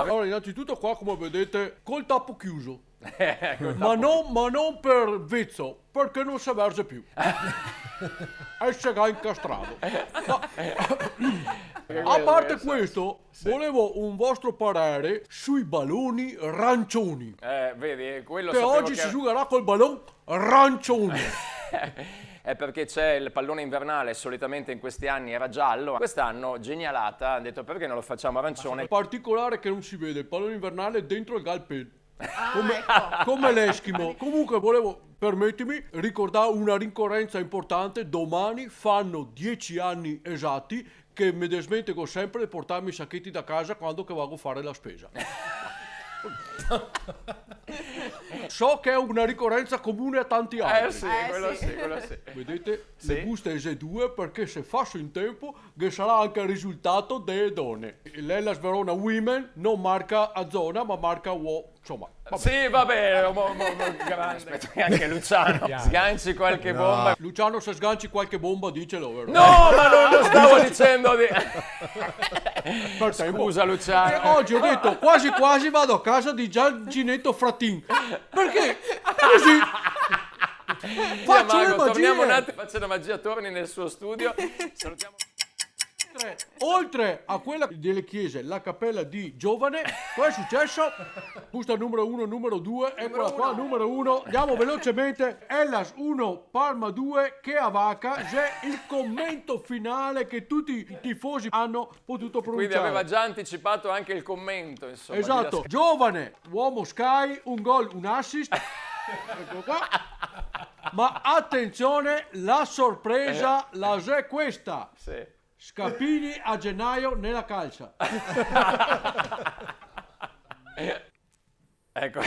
Allora, innanzitutto qua, come vedete, col tappo chiuso. Ma non per vezzo, perché non si verge più. E si è incastrato. A parte questo, volevo un vostro parere sui balloni rancioni. Vedi, quello Che sapevo oggi si giocherà col ballone rancione. È perché c'è il pallone invernale, solitamente in questi anni era giallo, quest'anno genialata, hanno detto perché non lo facciamo arancione? In particolare che non si vede il pallone invernale dentro il galpel. Ecco. Come l'Eschimo. Comunque volevo, permettimi, ricordare una ricorrenza importante. Domani fanno 10 anni esatti che mi desmentico sempre di portarmi i sacchetti da casa quando che vado a fare la spesa. So che è una ricorrenza comune a tanti altri. Sì, quello sì. sì, quello sì. Vedete, Sì. le buste S2 perché se faccio in tempo che sarà anche il risultato delle donne. L'Hellas Verona Women non marca a zona ma marca uomo. Insomma, vabbè. Sì, vabbè, grande. Aspetta che anche Luciano sganci qualche bomba. Luciano, se sganci qualche bomba dicelo, vero? No, ma non lo stavo dicendo di... Per tempo. Scusa Luciano. Oggi ho detto quasi quasi vado a casa di Gianginetto Frattin. Perché? Così. Faccio le Mago, torniamo un magie. attimo, faccio la magia, torni nel suo studio. Salutiamo. Oltre a quella delle chiese, la cappella di Giovane, cosa è successo? Busta numero 1, numero 2, eccola qua, numero 1. Andiamo velocemente. Hellas 1, Parma 2, che a vacca. C'è il commento finale che tutti i tifosi hanno potuto Quindi pronunciare. aveva già anticipato anche il commento, insomma. Esatto, Giovane, uomo Sky, un gol, un assist. Ecco qua. Ma attenzione, la sorpresa la c'è questa. Sì. Scapini a gennaio nella calcia. Ecco.